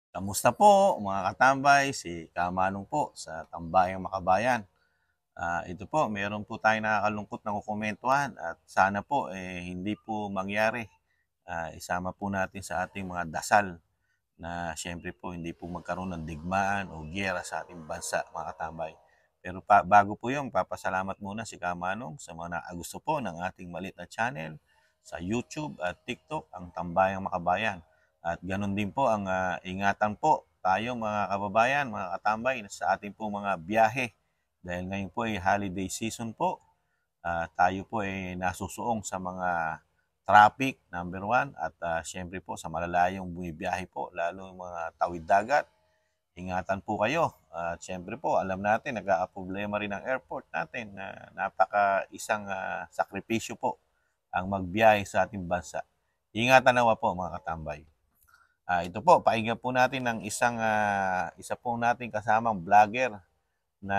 Kamusta po mga katambay? Si Kamanong po sa Tambayang Makabayan. Ito po, meron po tayong nakakalungkot na kukumentuhan at sana po hindi po mangyari. Isama po natin sa ating mga dasal na siyempre po hindi po magkaroon ng digmaan o giyera sa ating bansa mga katambay. Pero bago po yun, papasalamat muna si Kamanong sa mga nakagusto po ng ating malit na channel sa YouTube at TikTok, ang Tambayang Makabayan. At ganun din po ang ingatan po tayo mga kababayan, mga katambay sa ating po mga biyahe. Dahil ngayon po ay holiday season po, tayo po ay nasusuong sa mga traffic, number one, at syempre po sa malalayong bumibiyahe po, lalo yung mga tawid dagat. Ingatan po kayo. At syempre po, alam natin, nag-aaproblema rin ang airport natin na napaka isang sakripisyo po ang magbiyahe sa ating bansa. Ingatan nawa po mga katambay. Ito po, pakinggan po natin ng isa po nating kasamang vlogger na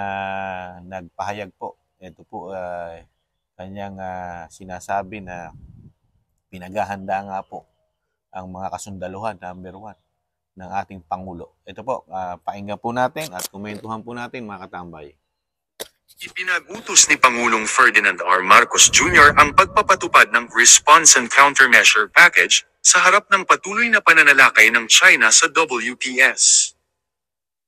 nagpahayag po. Ito po kanyang sinasabi na pinaghahanda nga po ang mga kasundaluhan, number one, ng ating Pangulo. Ito po, pakinggan po natin at komentuhan po natin mga katambay. Ipinag-utos ni Pangulong Ferdinand R. Marcos Jr. ang pagpapatupad ng Response and Countermeasure Package sa harap ng patuloy na pananalakay ng China sa WPS.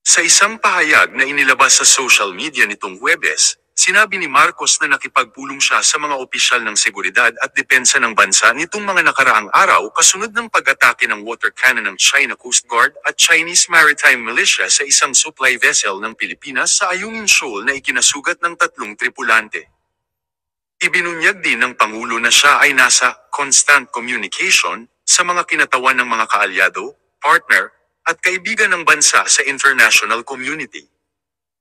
Sa isang pahayag na inilabas sa social media nitong Huwebes, sinabi ni Marcos na nakipagpulong siya sa mga opisyal ng seguridad at depensa ng bansa nitong mga nakaraang araw kasunod ng pag-atake ng water cannon ng China Coast Guard at Chinese Maritime Militia sa isang supply vessel ng Pilipinas sa Ayungin Shoal na ikinasugat ng 3 tripulante. Ibinunyag din ng Pangulo na siya ay nasa constant communication sa mga kinatawan ng mga kaalyado, partner, at kaibigan ng bansa sa international community.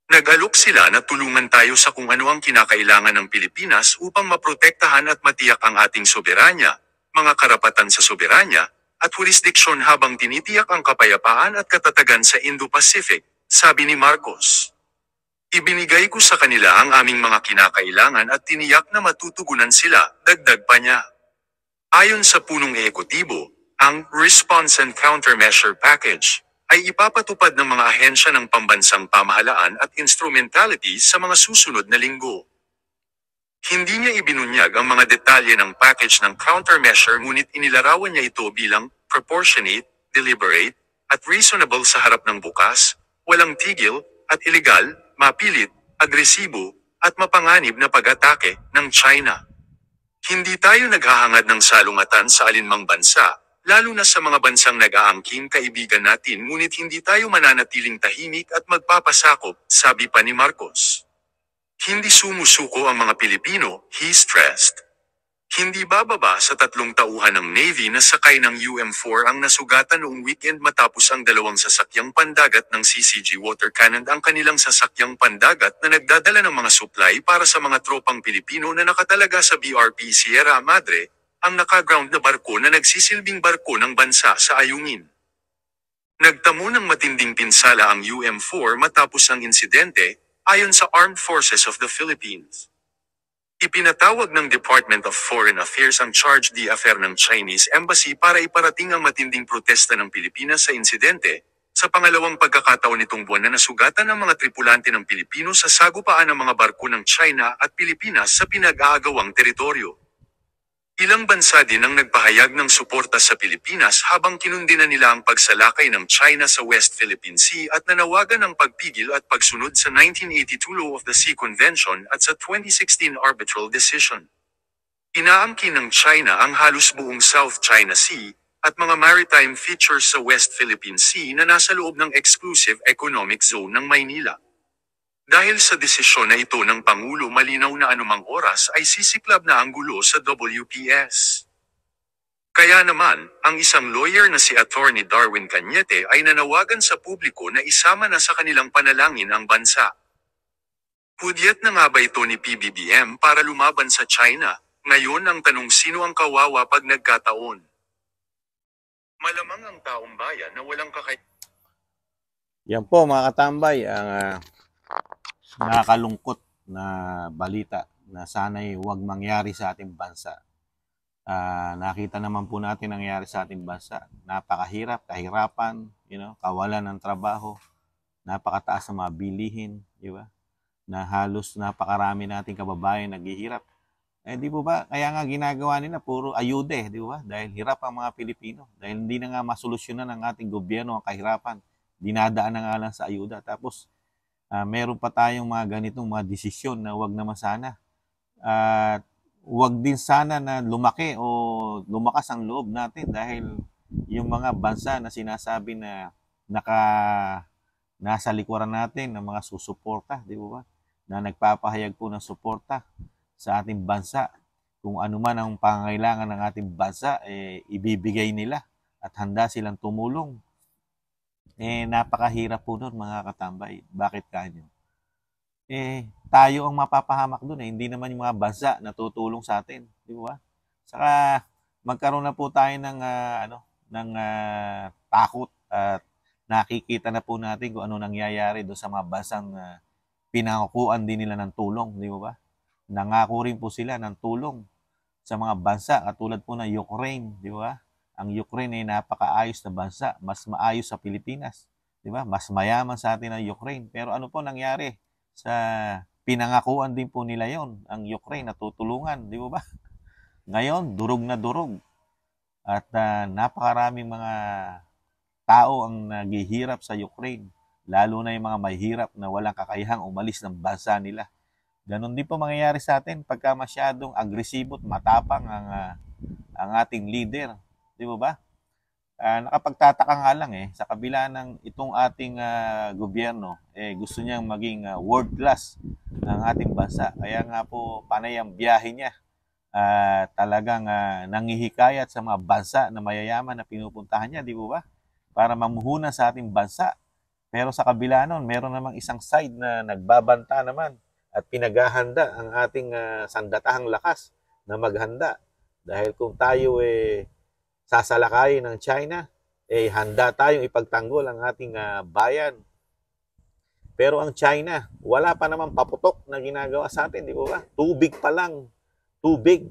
Nag-alok sila na tulungan tayo sa kung ano ang kinakailangan ng Pilipinas upang maprotektahan at matiyak ang ating soberanya, mga karapatan sa soberanya, at jurisdiksyon habang tinitiyak ang kapayapaan at katatagan sa Indo-Pacific, sabi ni Marcos. Ibinigay ko sa kanila ang aming mga kinakailangan at tiniyak na matutugunan sila, dagdag pa niya. Ayon sa punong ehekutibo, ang Response and Countermeasure Package ay ipapatupad ng mga ahensya ng pambansang pamahalaan at instrumentalities sa mga susunod na linggo. Hindi niya ibinunyag ang mga detalye ng package ng countermeasure ngunit inilarawan niya ito bilang proportionate, deliberate, at reasonable sa harap ng bukas, walang tigil, at ilegal, mapilit, agresibo, at mapanganib na pag-atake ng China. Hindi tayo naghahangad ng salungatan sa alinmang bansa, lalo na sa mga bansang nag-aangking kaibigan natin ngunit hindi tayo mananatiling tahimik at magpapasakop, sabi pa ni Marcos. Hindi sumusuko ang mga Pilipino, he stressed. Hindi bababa sa 3 tauhan ng Navy na sakay ng UM4 ang nasugatan noong weekend matapos ang 2 sasakyang pandagat ng CCG Water Cannon ang kanilang sasakyang pandagat na nagdadala ng mga supply para sa mga tropang Pilipino na nakatalaga sa BRP Sierra Madre, ang nakaground na barko na nagsisilbing barko ng bansa sa Ayungin. Nagtamo ng matinding pinsala ang UM4 matapos ang insidente, ayon sa Armed Forces of the Philippines. Ipinatawag ng Department of Foreign Affairs ang charge d'affaires ng Chinese Embassy para iparating ang matinding protesta ng Pilipinas sa insidente, sa pangalawang pagkakataon nitong buwan na nasugatan ng mga tripulante ng Pilipino sa sagupaan ng mga barko ng China at Pilipinas sa pinag-aagawang teritoryo. Ilang bansa din ang nagpahayag ng suporta sa Pilipinas habang kinundina nila ang pagsalakay ng China sa West Philippine Sea at nanawagan ng pagpigil at pagsunod sa 1982 Law of the Sea Convention at sa 2016 Arbitral Decision. Inaangkin ng China ang halos buong South China Sea at mga maritime features sa West Philippine Sea na nasa loob ng Exclusive Economic Zone ng Maynila. Dahil sa desisyon na ito ng Pangulo, malinaw na anumang oras ay sisiklab na ang gulo sa WPS. Kaya naman, ang isang lawyer na si Attorney Darwin Cañete ay nanawagan sa publiko na isama na sa kanilang panalangin ang bansa. Hudyat na nga ba ito ni PBBM para lumaban sa China? Ngayon ang tanong, sino ang kawawa pag nagkataon? Malamang ang taong bayan na walang Yan po mga katambay, ang nakakalungkot na balita na sana'y huwag mangyari sa ating bansa. Nakita naman po natin ang nangyari sa ating bansa. Napakahirap, kahirapan, kawalan ng trabaho, napakataas ng mga bilihin, di ba? Na halos napakarami nating kababayan naghihirap. Di po ba? Kaya nga ginagawa nila puro ayuda, di ba? Dahil hirap ang mga Pilipino. Dahil hindi na nga masolusyonan ng ating gobyerno ang kahirapan. Dinadaan na nga lang sa ayuda. Tapos, meron pa tayong mga ganitong mga desisyon na wag naman sana. At wag din sana na lumaki o lumakas ang loob natin dahil yung mga bansa na sinasabi na nasa likuran natin ng mga susuporta, di ba? Na nagpapahayag po ng suporta sa ating bansa. Kung ano man ang pangangailangan ng ating bansa, ibibigay nila at handa silang tumulong. Napakahirap po nun mga katambay. Bakit kanyo? Tayo ang mapapahamak dun Hindi naman yung mga bansa na tutulong sa atin, di ba? Saka magkaroon na po tayo ng takot at nakikita na po natin kung ano nangyayari doon sa mga bansang pinangakuan din nila ng tulong, di ba? Nangako rin po sila ng tulong sa mga bansa katulad po ng Ukraine, di ba? Ang Ukraine ay napakaayos na bansa, mas maayos sa Pilipinas, di ba? Mas mayaman sa atin ang Ukraine. Pero ano po nangyari? Sa pinangakuan din po nila yon ang Ukraine na tutulungan, di ba? Ngayon, durog na durog. At napakaraming mga tao ang naghihirap sa Ukraine. Lalo na yung mga mahihirap na walang kakayahang umalis ng bansa nila. Ganon din po mangyayari sa atin pagka masyadong agresibo at matapang ang ating leader. Di ba? Nakapagtataka nga lang sa kabila ng itong ating gobyerno, gusto niyang maging world class ng ating bansa. Kaya nga po, panay ang biyahe niya. Talagang nangihikayat sa mga bansa na mayayaman na pinupuntahan niya, di ba? Para mamuhunan sa ating bansa. Pero sa kabila nun, meron namang isang side na nagbabanta naman at pinaghahanda ang ating sandatahang lakas na maghanda. Dahil kung tayo sasalakayin ng China, handa tayong ipagtanggol ang ating bayan. Pero ang China, wala pa naman paputok na ginagawa sa atin, di ba? Tubig pa lang, tubig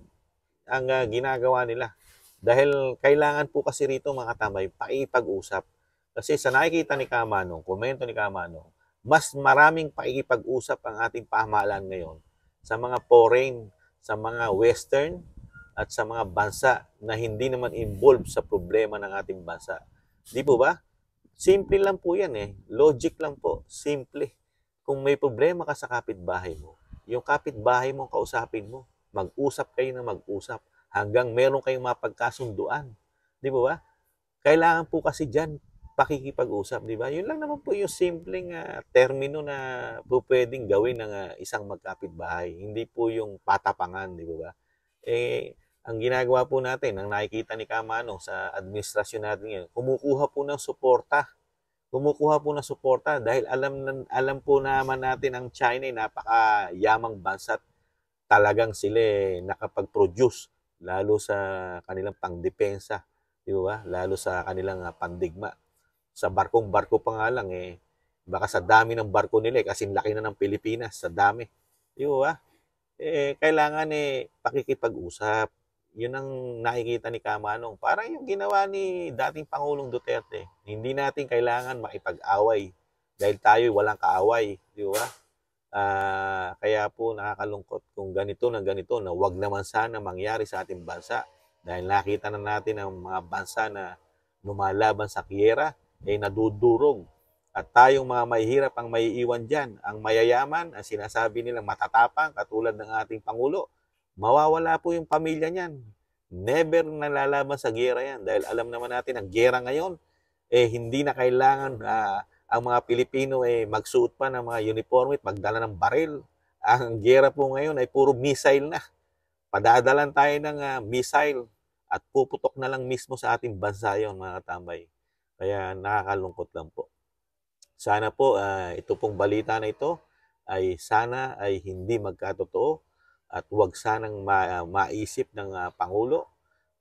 ang ginagawa nila. Dahil kailangan po kasi rito mga tambay, paikipag-usap. Kasi sa nakikita ni Kamanong, komento ni Kamanong, mas maraming paikipag-usap ang ating pamahalaan ngayon sa mga foreign, sa mga western, at sa mga bansa na hindi naman involved sa problema ng ating bansa. Di po ba? Simple lang po yan Logic lang po. Simple. Kung may problema ka sa kapitbahay mo, yung kapitbahay mo kausapin mo. Mag-usap kayo na mag-usap hanggang meron kayong mapagkasunduan. Di ba? Kailangan po kasi dyan pakikipag-usap, di ba? Yun lang naman po yung simpleng termino na po pwedeng gawin ng isang magkapitbahay. Hindi po yung patapangan, di ba? Ang ginagawa po natin, ang nakikita ni Kamanong sa administrasyon natin ngayon, kumukuha po ng suporta. Kumukuha po ng suporta dahil alam po naman natin ang China ay napakayamang bansa at talagang sila nakapag-produce lalo sa kanilang pangdepensa, di ba? Lalo sa kanilang pandigma. Sa barkong-barko pa nga lang baka sa dami ng barko nila kasing laki na ng Pilipinas, sa dami. Di ba? Kailangan pakikipag-usap. Yun ang nakikita ni Kamanong. Parang yung ginawa ni dating Pangulong Duterte. Hindi natin kailangan makipag-away dahil tayo walang kaaway. Di ba? Kaya po nakakalungkot kung ganito na wag naman sana mangyari sa ating bansa. Dahil nakita na natin ang mga bansa na lumalaban sa kiyera nadudurog. At tayong mga mahihirap ang maiiwan dyan. Ang mayayaman, ang sinasabi nilang matatapang, katulad ng ating Pangulo, mawawala po yung pamilya niyan. Never nalalaban sa gera yan. Dahil alam naman natin, ang gera ngayon, hindi na kailangan ang mga Pilipino magsuot pa ng mga uniforme at magdala ng baril. Ang gera po ngayon ay puro missile na. Padadalan tayo ng missile at puputok na lang mismo sa ating bansa yon mga katambay. Kaya nakakalungkot lang po. Sana po ito pong balita na ito ay sana ay hindi magkatotoo at huwag sanang maisip ng Pangulo.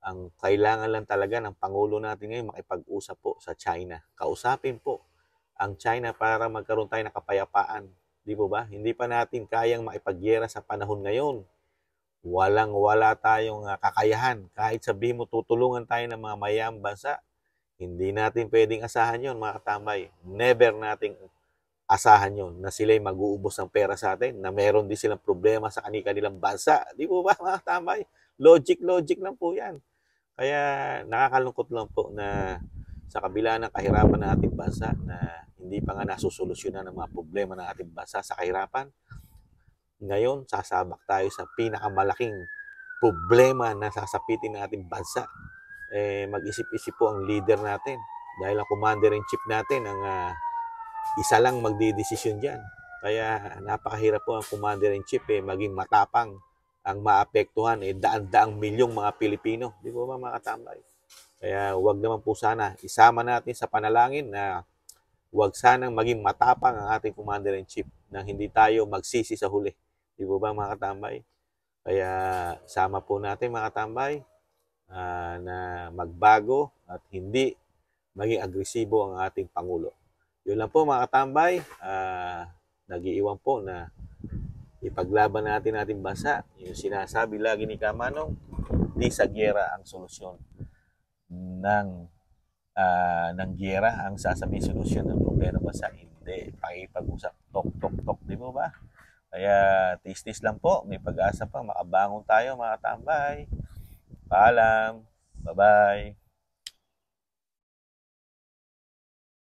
Ang kailangan lang talaga ng Pangulo natin ngayon makipag-usap po sa China. Kausapin po ang China para magkaroon tayo ng kapayapaan. Di po ba? Hindi pa natin kayang makipagyera sa panahon ngayon. Walang-wala tayong kakayahan. Kahit sabihin mo tutulungan tayo ng mga mayayang bansa, hindi natin pwedeng asahan yon mga katambay. Never nating asahan yon na sila'y mag-uubos ng pera sa atin, na meron din silang problema sa kanilang bansa. Di po ba mga katambay? Logic lang po yan. Kaya nakakalungkot lang po na sa kabila ng kahirapan ng ating bansa na hindi pa nga nasusolusyonan ng mga problema ng ating bansa sa kahirapan, ngayon sasabak tayo sa pinakamalaking problema na sasapitin ng ating bansa. Mag-isip-isip po ang leader natin dahil ang commander-in-chief natin ang isa lang magdidesisyon dyan. Kaya napakahirap po ang commander-in-chief maging matapang. Ang maapektuhan daan-daang milyong mga Pilipino. Di po ba mga katambay? Kaya wag naman po sana isama natin sa panalangin na wag sanang maging matapang ang ating commander-in-chief na hindi tayo magsisi sa huli. Di po ba mga katambay? Kaya sama po natin mga katambay na magbago at hindi maging agresibo ang ating Pangulo. Yun lang po mga katambay. Nag-iiwan po na ipaglaban natin ating bansa. Yung sinasabi lagi ni Kamanong, di sa giyera ang solusyon ng giyera ang sasabihin solusyon ng problema bansa. Hindi. Pakipag-usap. Tok. Di mo ba? Kaya tis-tis lang po. May pag-asa pa. Makabangon tayo mga katambay. Paalam. Bye-bye.